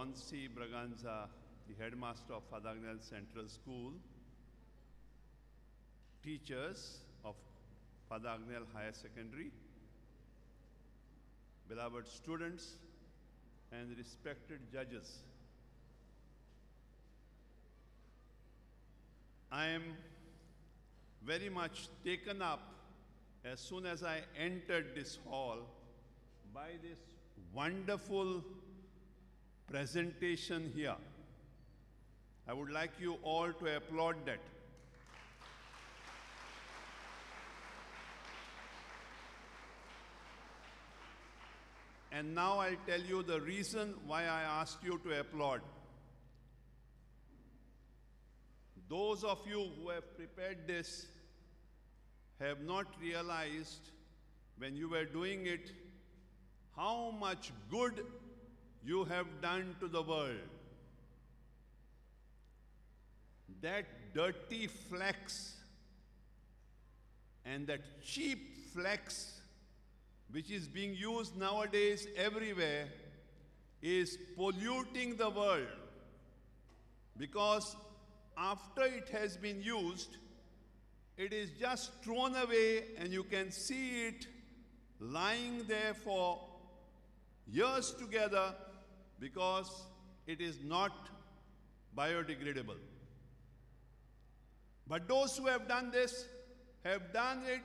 John C. Braganza, the headmaster of Father Agnel Central School, teachers of Father Agnel Higher Secondary, beloved students, and respected judges. I am very much taken up as soon as I entered this hall by this wonderful presentation here. I would like you all to applaud that. And now I'll tell you the reason why I asked you to applaud. Those of you who have prepared this have not realized when you were doing it how much good you have done to the world. That dirty flex and that cheap flex which is being used nowadays everywhere is polluting the world, because after it has been used, it is just thrown away and you can see it lying there for years together because it is not biodegradable. But those who have done this have done it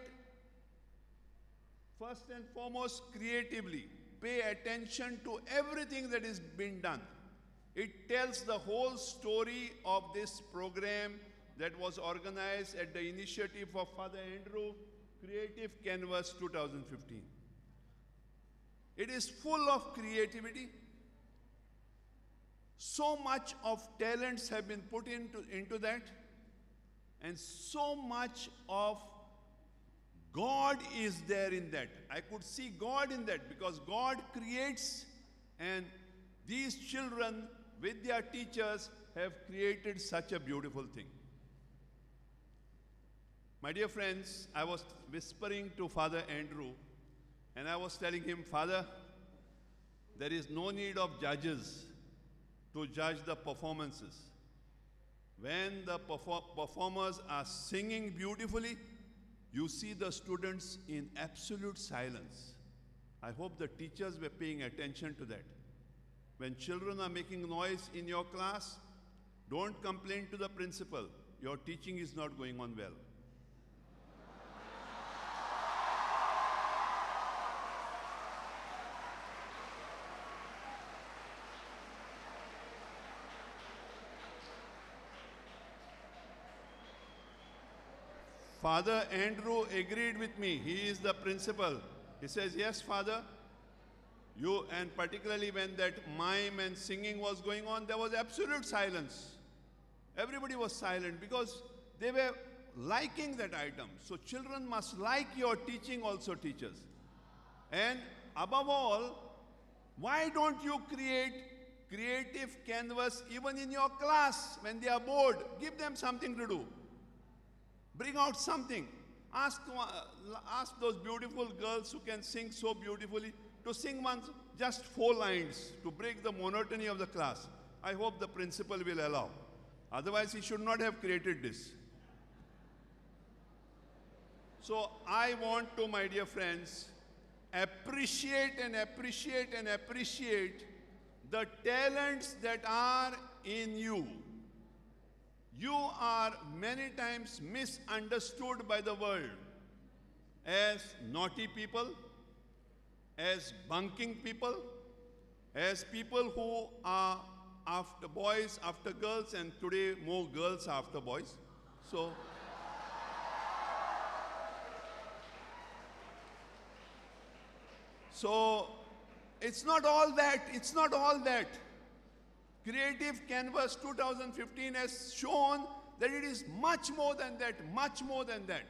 first and foremost creatively. Pay attention to everything that is being done. It tells the whole story of this program that was organized at the initiative of Father Andrew, Creative Canvas 2015. It is full of creativity. So much of talents have been put into that, and so much of God is there in that. I could see God in that because God creates, and these children with their teachers have created such a beautiful thing. My dear friends, I was whispering to Father Andrew and I was telling him, Father, there is no need of judges to judge the performances. When the performers are singing beautifully, you see the students in absolute silence. I hope the teachers were paying attention to that. When children are making noise in your class, don't complain to the principal. Your teaching is not going on well. Father Andrew agreed with me. He is the principal. He says, yes, Father, you, and particularly when that mime and singing was going on, there was absolute silence. Everybody was silent because they were liking that item. So children must like your teaching also, teachers. And above all, why don't you create creative canvas even in your class when they are bored? Give them something to do. Bring out something. Ask those beautiful girls who can sing so beautifully to sing just 4 lines to break the monotony of the class. I hope the principal will allow. Otherwise, he should not have created this. So I want to, my dear friends, appreciate and appreciate and appreciate the talents that are in you. You are many times misunderstood by the world as naughty people, as bunking people, as people who are after boys, after girls, and today more girls after boys. So it's not all that. It's not all that. Creative Canvas 2015 has shown that it is much more than that, much more than that.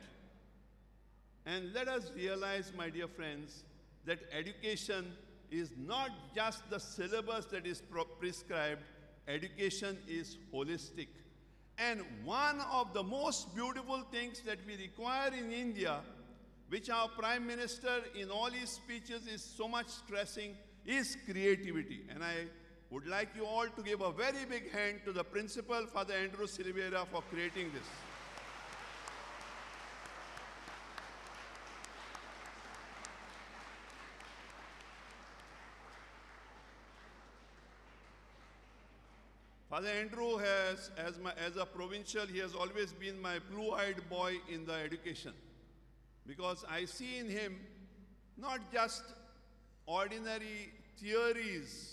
And let us realize, my dear friends, that education is not just the syllabus that is prescribed. Education is holistic. And one of the most beautiful things that we require in India, which our Prime Minister in all his speeches is so much stressing, is creativity. And I would like you all to give a very big hand to the principal, Father Andrew Silveira, for creating this. Father Andrew has, as a provincial, he has always been my blue-eyed boy in the education. Because I see in him not just ordinary theories,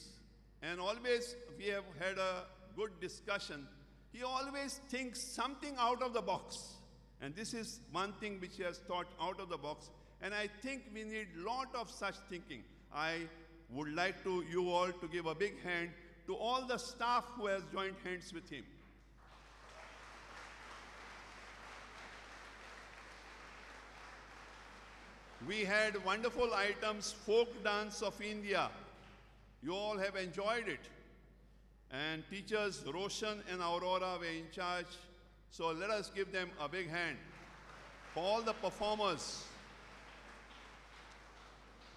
and always we have had a good discussion. He always thinks something out of the box. And this is one thing which he has thought out of the box. And I think we need a lot of such thinking. I would like you all to give a big hand to all the staff who has joined hands with him. We had wonderful items, folk dance of India. You all have enjoyed it. And teachers Roshan and Aurora were in charge. So let us give them a big hand. For all the performers,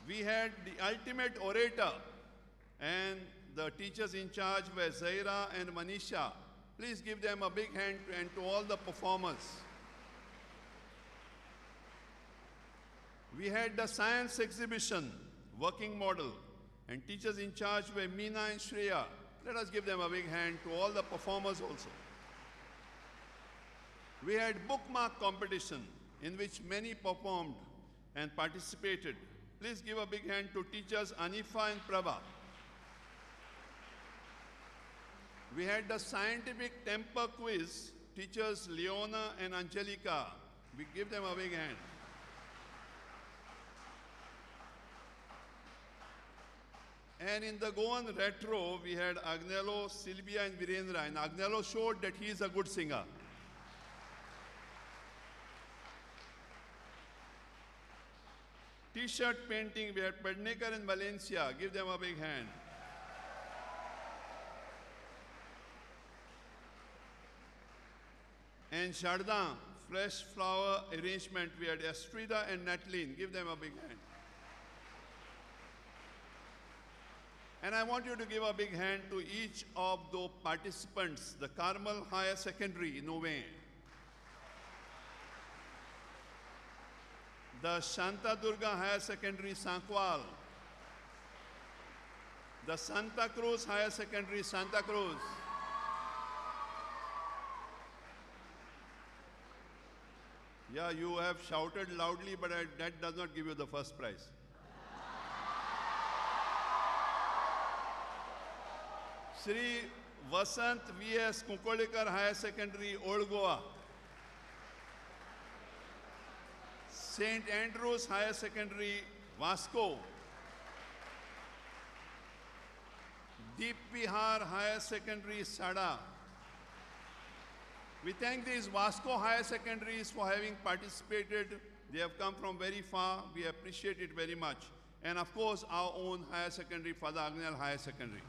we had the ultimate orator, and the teachers in charge were Zaira and Manisha. Please give them a big hand, and to all the performers. We had the science exhibition, working model, and teachers in charge were Meena and Shreya. Let us give them a big hand to all the performers also. We had bookmark competition in which many performed and participated. Please give a big hand to teachers Anifa and Prabha. We had the scientific temper quiz, teachers Leona and Angelica. We give them a big hand. And in the Goan retro, we had Agnello, Sylvia and Virendra. And Agnello showed that he is a good singer. T-shirt painting, we had Pednekar and Valencia. Give them a big hand. And Sharda, fresh flower arrangement, we had Estrida and Natalie. Give them a big hand. And I want you to give a big hand to each of the participants, the Carmel Higher Secondary, Nove, the Shanta Durga Higher Secondary, Sankwal, the Santa Cruz Higher Secondary, Santa Cruz, yeah, you have shouted loudly, but that does not give you the first prize. Shri Vasant V.S. Kukolikar Higher Secondary, Old Goa. St. Andrews Higher Secondary, Vasco. Deep Vihar Higher Secondary, Sada. We thank these Vasco Higher Secondaries for having participated. They have come from very far. We appreciate it very much. And of course, our own higher secondary, Father Agnel Higher Secondary.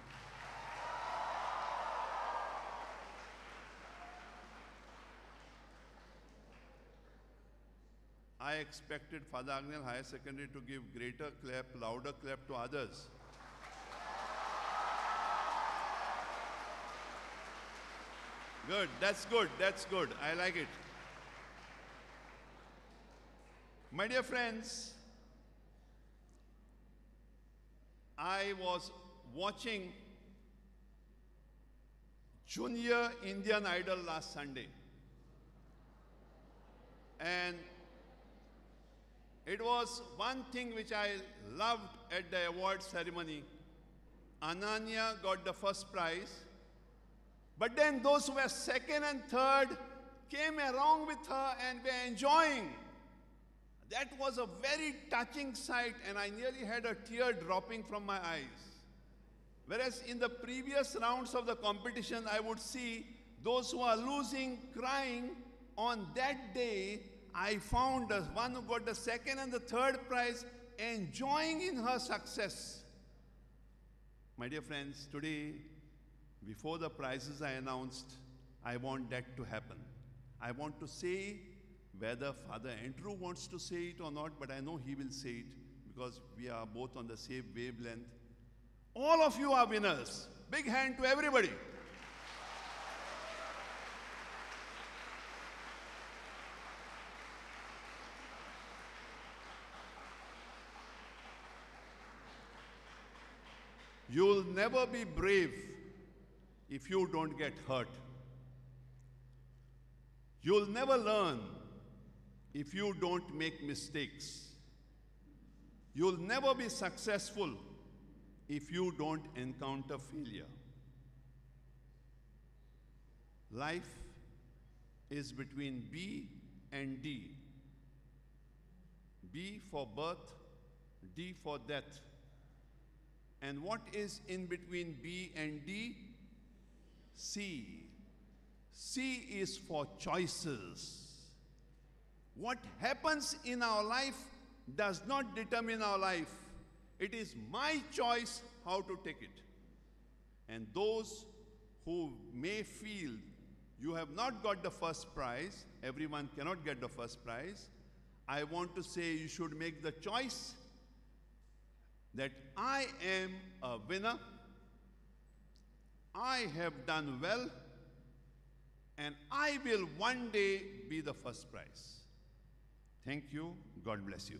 I expected Father Agnel Higher Secondary to give greater clap, louder clap to others. Good, that's good, I like it. My dear friends, I was watching Junior Indian Idol last Sunday. And it was one thing which I loved at the award ceremony. Ananya got the first prize. But then those who were second and third came along with her and were enjoying. That was a very touching sight, and I nearly had a tear dropping from my eyes. Whereas in the previous rounds of the competition, I would see those who are losing crying. On that day, I found the one who got the second and the third prize enjoying in her success. My dear friends, today, before the prizes are announced, I want that to happen. I want to say whether Father Andrew wants to say it or not, but I know he will say it because we are both on the same wavelength. All of you are winners. Big hand to everybody. You'll never be brave if you don't get hurt. You'll never learn if you don't make mistakes. You'll never be successful if you don't encounter failure. Life is between B and D. B for birth, D for death. And what is in between B and D? C. C is for choices. What happens in our life does not determine our life. It is my choice how to take it. And those who may feel you have not got the first prize, everyone cannot get the first prize, I want to say you should make the choice that I am a winner, I have done well, and I will one day be the first prize. Thank you. God bless you.